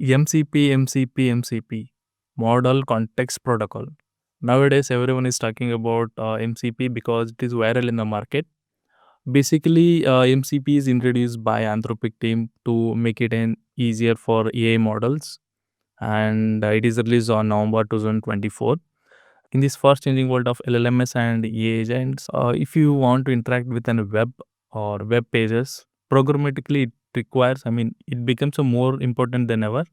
MCP, Model Context Protocol. Nowadays, everyone is talking about MCP because it is viral in the market. Basically, MCP is introduced by Anthropic team to make it easier for AI models, and it is released on November 2024. In this fast changing world of LLMs and AI agents, if you want to interact with a web or web pages, programmatically it requires, it becomes a more important than ever.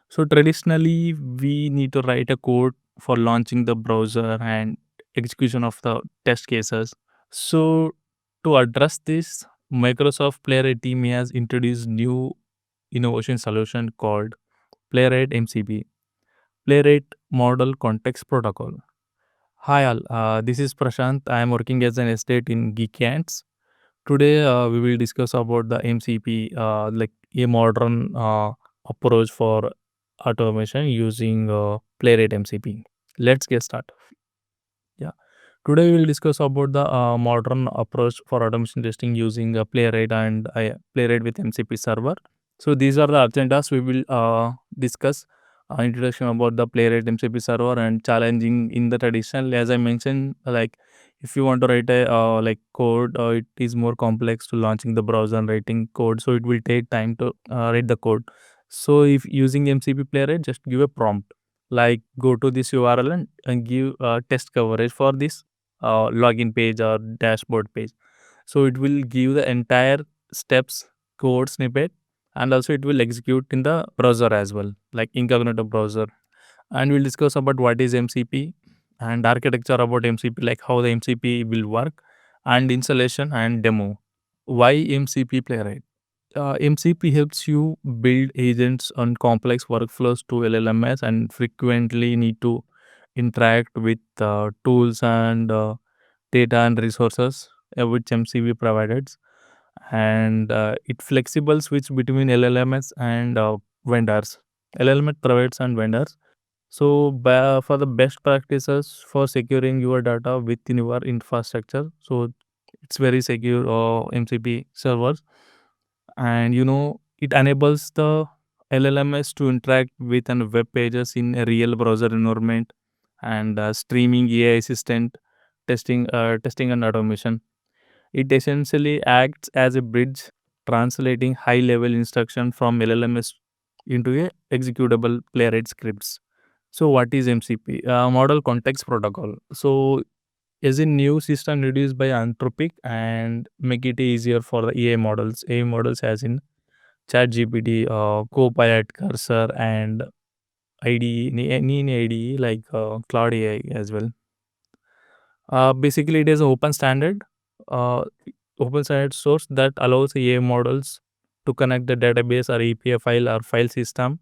So traditionally, we need to write a code for launching the browser and execution of the test cases. So to address this, Microsoft Playwright team has introduced new innovation solution called Playwright MCP, Playwright Model Context Protocol. Hi all, this is Prashanth. I am working as an estate in GeekyAnts. Today we will discuss about the MCP, like a modern approach for automation using Playwright MCP. Let's get started. Yeah. Today we will discuss about the modern approach for automation testing using Playwright and Playwright with MCP server. So these are the agendas we will discuss. Introduction about the Playwright MCP server and challenging in the traditional. As I mentioned, like if you want to write a like code, it is more complex to launching the browser and writing code. So it will take time to write the code. So if using MCP Playwright, just give a prompt like go to this URL and give test coverage for this login page or dashboard page. So it will give the entire steps code snippet, and also it will execute in the browser as well, like incognito browser. And we'll discuss about what is MCP and architecture about MCP, like how the MCP will work, and installation and demo. Why MCP Playwright? MCP helps you build agents on complex workflows to LLMs and frequently need to interact with tools and data and resources which MCP provides, and it flexible switch between LLMs and vendors. LLM provides and vendors. So for the best practices for securing your data within your infrastructure, so it's very secure MCP servers, and it enables the LLMs to interact with and web pages in a real browser environment, and streaming AI assistant testing and automation. It essentially acts as a bridge, translating high level instruction from LLMs into a executable playwright scripts. So what is MCP? Model Context Protocol. So is a new system introduced by Anthropic and make it easier for the AI models. AI models as in ChatGPT, Copilot, Cursor, and IDE, any IDE like Claude AI as well. Basically, it is an uh, open standard source that allows AI models to connect the database or API file or file system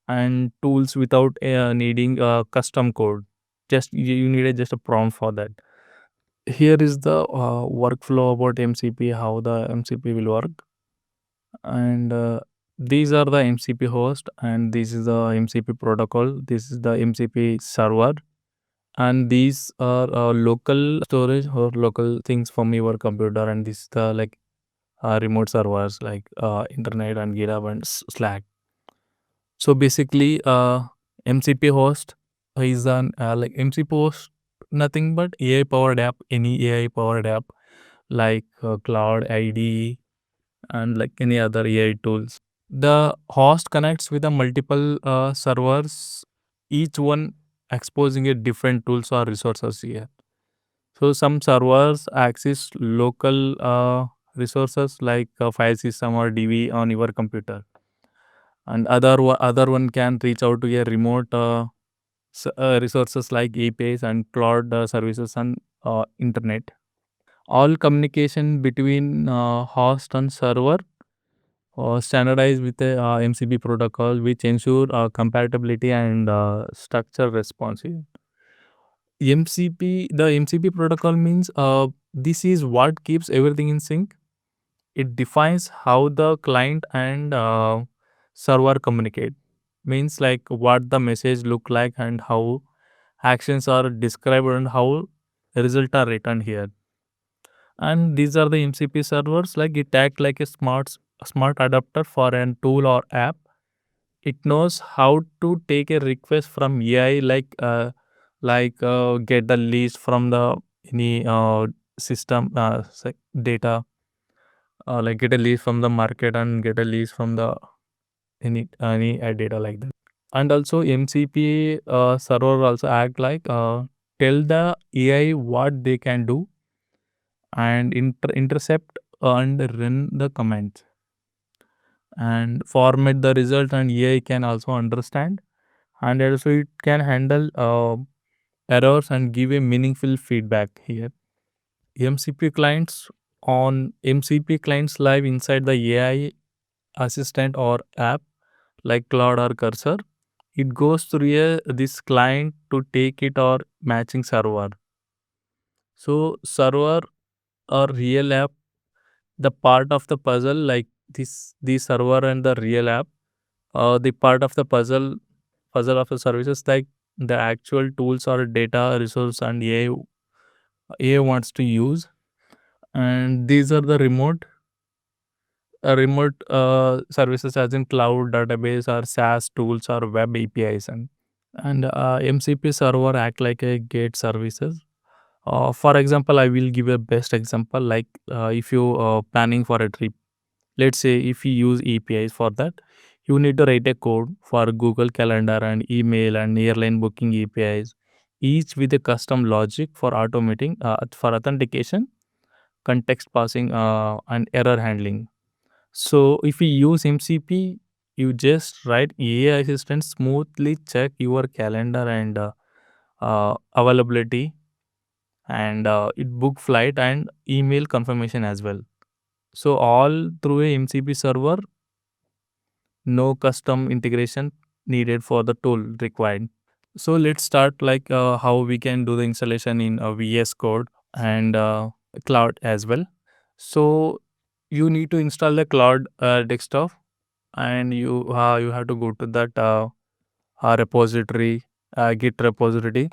and tools without needing custom code. Just you need just a prompt for that. Here is the workflow about MCP, how the MCP will work, and these are the MCP host, and this is the MCP protocol. This is the MCP server, and these are local storage or local things from your computer, and this is the like remote servers like internet and GitHub and Slack. So basically, MCP host is an like MCP host, nothing but AI powered app, any AI powered app like Cloud ID and like any other AI tools. The host connects with the multiple servers, each one exposing a different tools or resources here. So some servers access local resources like a file system or DB on your computer, and other one can reach out to a remote resources like APIs and cloud services and internet. All communication between host and server standardized with a MCP protocol, which ensure compatibility and structure responsive. The MCP protocol means this is what keeps everything in sync. It defines how the client and server communicate. Means like what the message look like and how actions are described and how results are written here. And these are the MCP servers. Like it act like a smart adapter for an tool or app. it knows how to take a request from AI, get the list from the any system data, like get a list from the market and get a list from the any data like that. And also MCP server also act like tell the AI what they can do and intercept and run the commands and format the result, and AI can also understand, and also it can handle errors and give a meaningful feedback here. MCP clients MCP clients live inside the AI assistant or app like Claude or Cursor. It goes through this client to take it or matching server. So server or real app, the part of the puzzle like this, the server and the real app, the part of the puzzle of the services like the actual tools or data resource and AI wants to use, and these are the remote services as in cloud database or SaaS tools or web APIs, and MCP server act like a gate services. For example, I will give a best example like if you planning for a trip. Let's say if you use APIs for that, you need to write a code for Google Calendar and email and airline booking APIs, each with a custom logic for automating for authentication, context passing, and error handling. So if you use MCP, you just write AI assistant smoothly check your calendar and availability, and it book flight and email confirmation as well. So all through a MCP server, no custom integration needed for the tool required. So let's start like how we can do the installation in VS Code and Cloud as well. So you need to install the Cloud desktop, and you have to go to that repository, Git repository,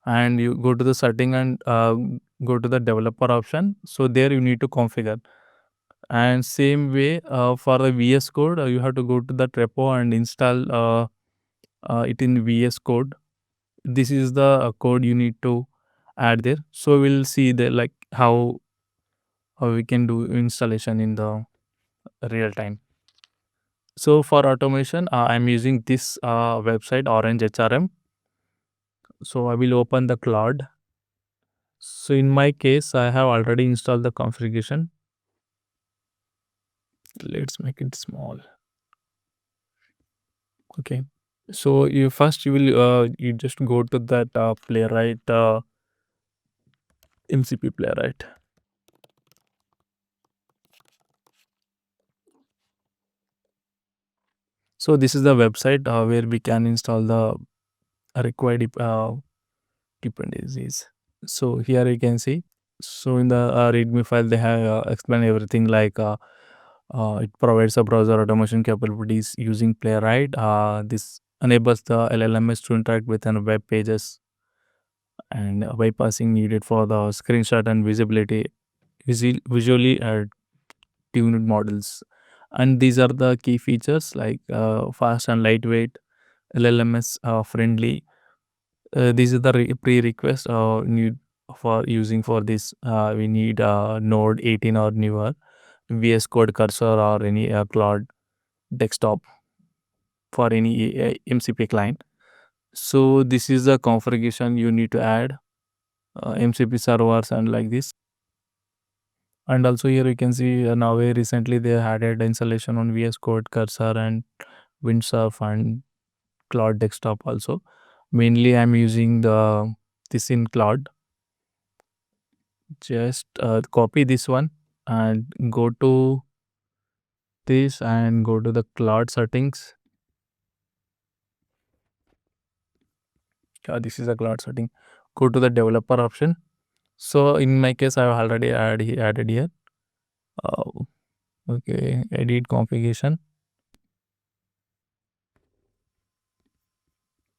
and you go to the setting and go to the developer option. So there you need to configure. And same way for the VS Code, you have to go to that repo and install it in VS Code. This is the code you need to add there. So we'll see the like how we can do installation in the real time. So for automation, I'm using this website Orange HRM. So I will open the Claude. So in my case, I have already installed the configuration. Let's make it small. Okay. So you just go to that playwright MCP playwright. So this is the website where we can install the required dependencies. So here you can see. So in the README file, they have explained everything like it provides a browser automation capabilities using Playwright. This enables the LLMs to interact with an web pages and bypassing needed for the screenshot and visually tuned models. And these are the key features like fast and lightweight, LLMs friendly. These are the prerequisites need for using for this. We need Node 18 or newer, VS Code Cursor or any Claude desktop for any MCP client. So this is the configuration you need to add MCP servers and like this. And also here you can see now very recently they added installation on VS Code Cursor and Windsurf and Claude desktop also. Mainly I'm using the this in Claude. Just copy this one and go to this and go to the Claude settings. This is a Claude setting. Go to the developer option. So in my case, I have already added here. Uh, okay, edit configuration.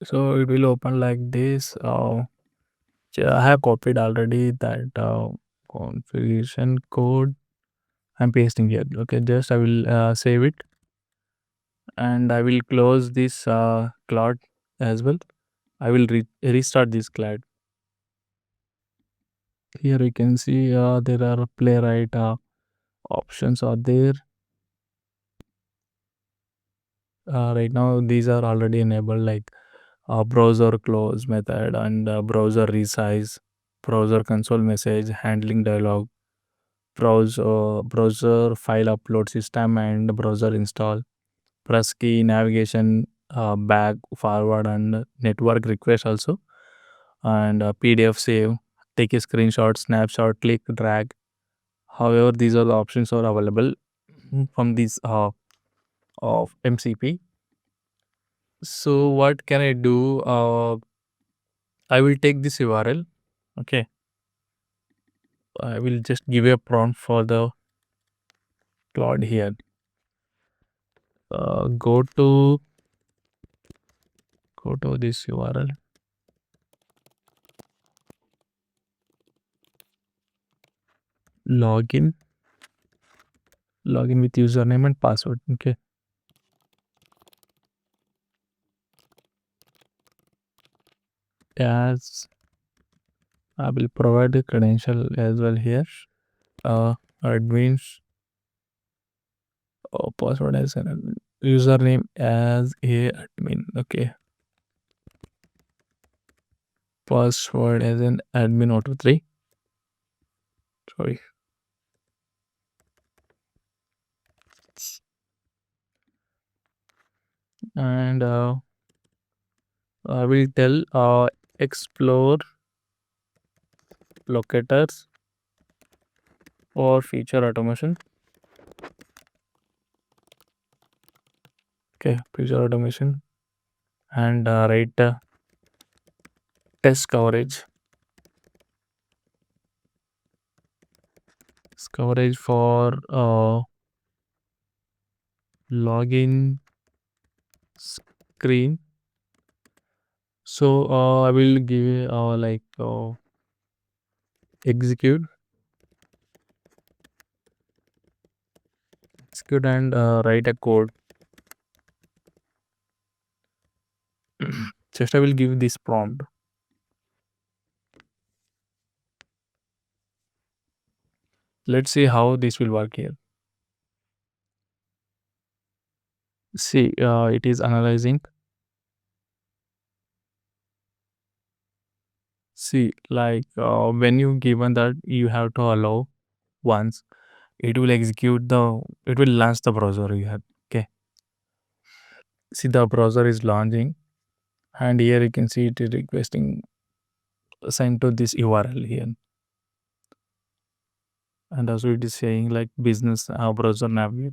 So it will open like this. I have copied already that configuration code. I'm pasting here. Okay, just I will save it and I will close this Claude as well. I will restart this Claude. Here you can see there are playwright options are there. Right now these are already enabled, like browser close method and browser resize, browser console message handling dialog, browser file upload system and browser install, press key navigation, back forward and network request also, and PDF save, take a screenshot, snapshot, click, drag. However, these are the options are available from this of MCP. So what can I do? I will take this URL. Okay, I will just give a prompt for the Claude here. Go to this URL. Login. Login with username and password. Okay. As I will provide the credential as well here. Admins. Password as an admin. Username as a admin. Okay. Password as an admin auto 3. Sorry. And I will tell explore locators or feature automation. Okay, feature automation, and write test coverage. Coverage for login screen. So I will give like execute and write a code. Just I will give this prompt. Let's see how this will work here. See, it is analyzing. See, like when you given that you have to allow once, it will execute it will launch the browser you have. Okay. See, the browser is launching, and here you can see it is requesting send to this URL here. And also it is saying like business browser navigate.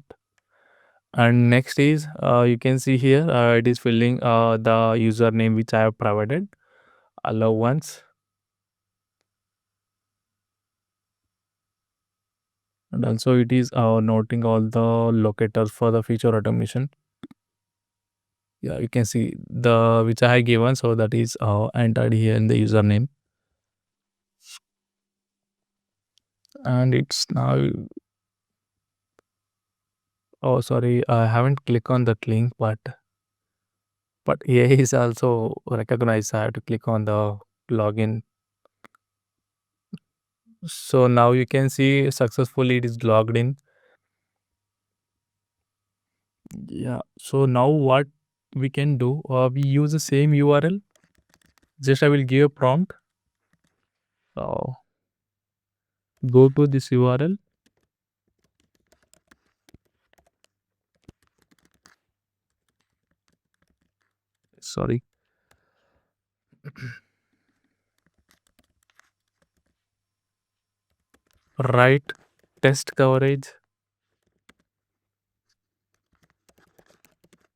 And next is you can see here it is filling the username which I have provided. Allow once. And also it is noting all the locators for the feature automation. Yeah, you can see the which I have given, so that is entered here in the username. And it's now, oh sorry, I haven't clicked on that link, but AI is also recognized. I have to click on the login. So now you can see successfully it is logged in. Yeah. So now what we can do, we use the same URL. Just I will give a prompt. Uh, Go to this URL. Sorry. Write test coverage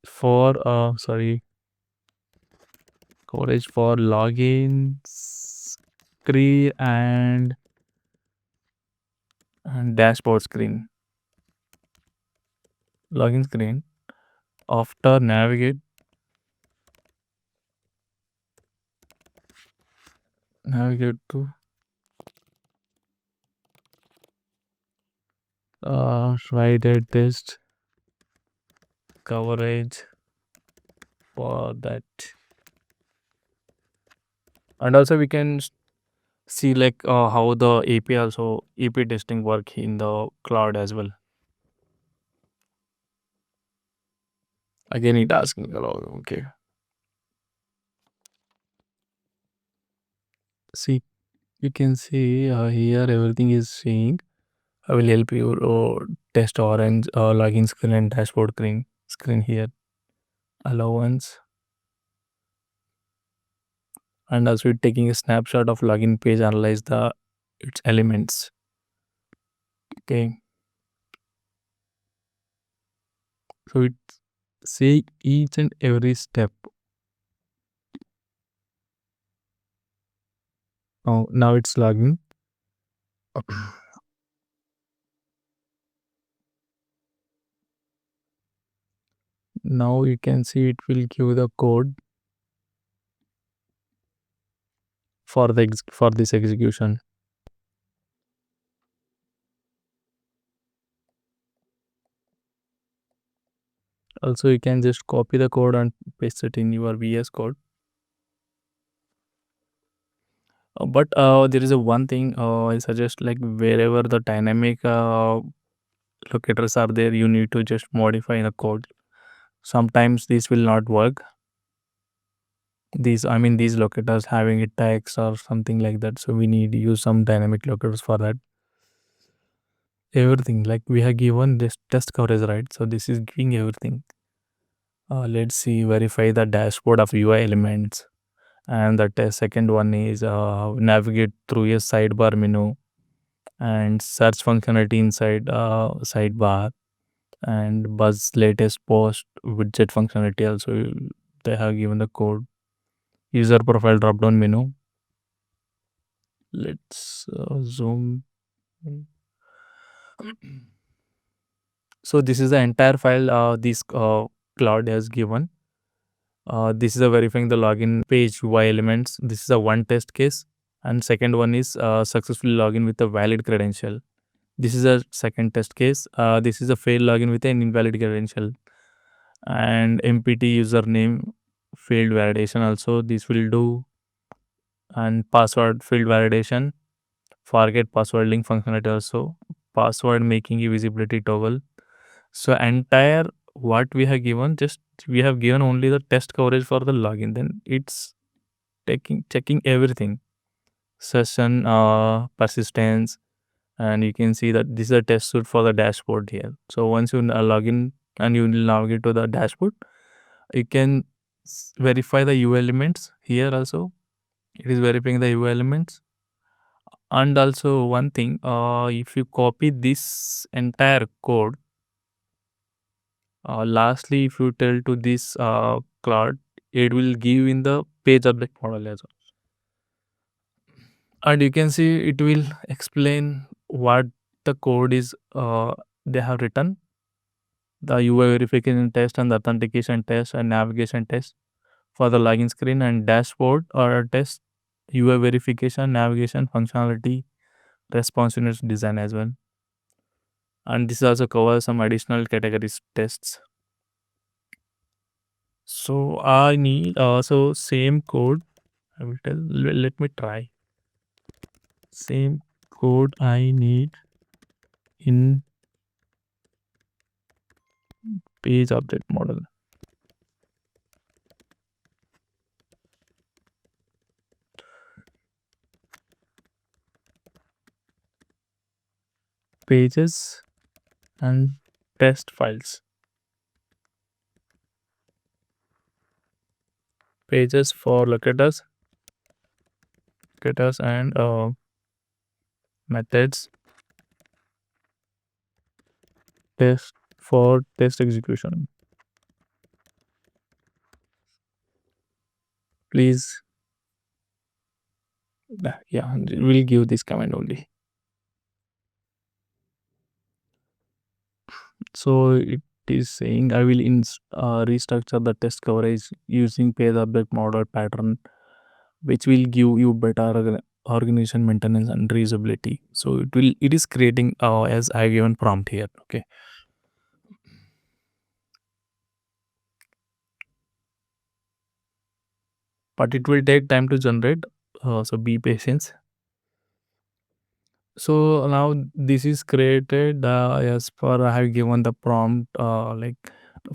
for coverage for login screen and dashboard screen. Login screen. After navigate to write a test coverage for that. And also we can see like how the AP testing work in the cloud as well. Again, it asking a lot. Okay. See, you can see here everything is saying. I will help you test orange login screen and dashboard screen here. Allowance, and also taking a snapshot of login page, analyze the its elements. Okay, so it say each and every step. Now it's logging. Now you can see it will give the code for for this execution. Also, you can just copy the code and paste it in your VS Code. But there is a one thing I suggest, like wherever the dynamic locators are there, you need to just modify the code. Sometimes this will not work. These locators having a text or something like that. So we need to use some dynamic locators for that. Everything like we have given this test coverage, right? So this is giving everything. Let's see, verify the dashboard of UI elements. And the second one is navigate through a sidebar menu and search functionality inside sidebar, and buzz latest post widget functionality also. They have given the code. User profile drop down menu. Let's zoom. So this is the entire file this Claude has given. This is a verifying the login page UI elements. This is a one test case, and second one is successfully login with a valid credential. This is a second test case. This is a failed login with an invalid credential, and MPT username failed validation also. This will do, and password field validation. Forget password link functionality also. Password making a visibility toggle. So entire what we have given, just we have given only the test coverage for the login. Then it's taking checking everything, session persistence, and you can see that this is a test suite for the dashboard here. So once you log in and you navigate to the dashboard, you can verify the UI elements here also. It is verifying the UI elements. And also one thing, if you copy this entire code, lastly, if you tell to this Claude, it will give in the page object model as well. And you can see it will explain what the code is they have written, the UI verification test and the authentication test and navigation test for the login screen and dashboard or test, UI verification, navigation, functionality, responsiveness design as well. And this also covers some additional categories tests. So I need so same code. I will tell. Let me try. Same code I need in page object model. Pages and test files. Pages for locators and methods. Test for test execution. Please, yeah, we'll give this command only. So it is saying I will restructure the test coverage using page object model pattern, which will give you better organization, maintenance, and reusability. So it is creating as I given prompt here. Okay. but it will take time to generate. So be patient. So now this is created as per I have given the prompt, like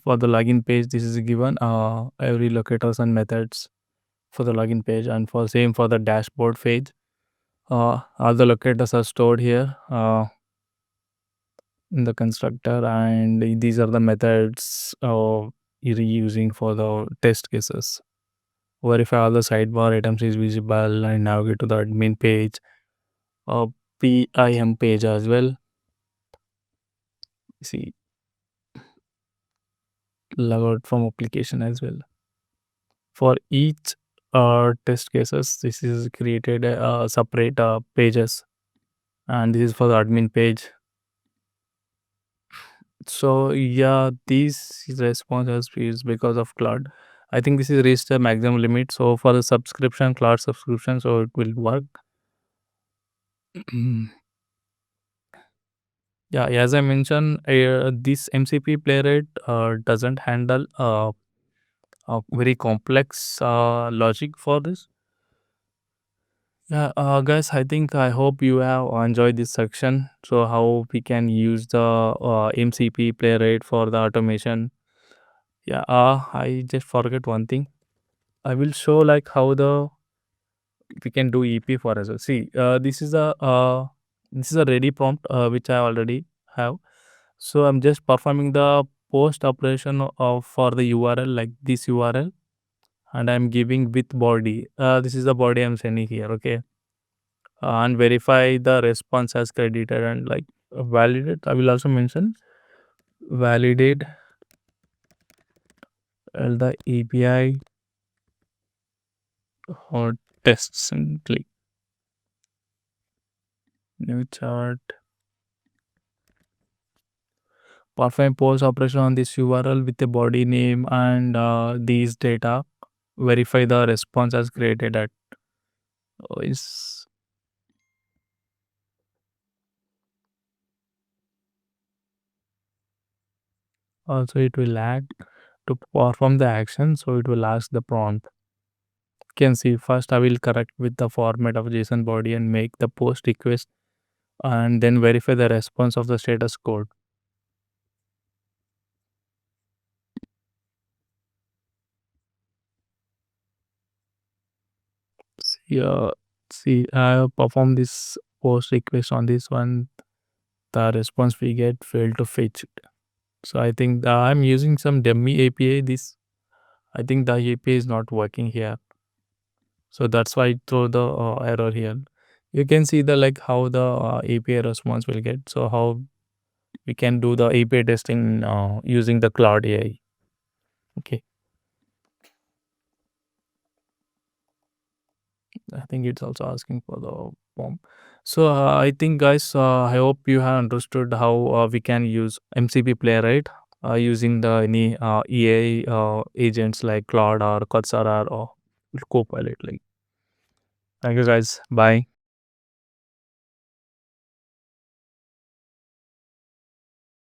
for the login page. This is given every locators and methods for the login page, and for same for the dashboard page. All the locators are stored here in the constructor, and these are the methods you're using for the test cases. Verify all the sidebar items is visible, and navigate to the admin page, uh, PIM page as well. See, log out from application as well. For each test cases, this is created separate pages, and this is for the admin page. So yeah, these responses is because of Claude. I think this is reached the maximum limit. So for the subscription, Claude subscription, so it will work. Yeah, as I mentioned, this MCP playwright doesn't handle a very complex logic for this. Yeah, guys, I hope you have enjoyed this section. So how we can use the MCP playwright for the automation. Yeah, I just forget one thing. I will show like how the we can do EP for us. See, this is a ready prompt which I already have. So I'm just performing the post operation of for the URL like this URL, and I'm giving with body. This is the body I'm sending here. Okay, and verify the response as credited and like validate. I will also mention validate the API or tests and click new chart. Perform post operation on this URL with a body name and these data. Verify the response as created at is also it will lag to perform the action, so it will ask the prompt. You can see first I will correct with the format of JSON body and make the post request, and then verify the response of the status code. See, see I have performed this post request on this one. The response we get failed to fetch it. So I think I'm using some dummy API. This I think the API is not working here. So that's why I throw the error here. You can see the like how the API response will get. So how we can do the API testing using the Cloud AI. Okay, I think it's also asking for the form. So I think guys, I hope you have understood how we can use MCP Playwright using the any EA agents like Claude or Coursera or Copilot. Like, thank you guys. Bye.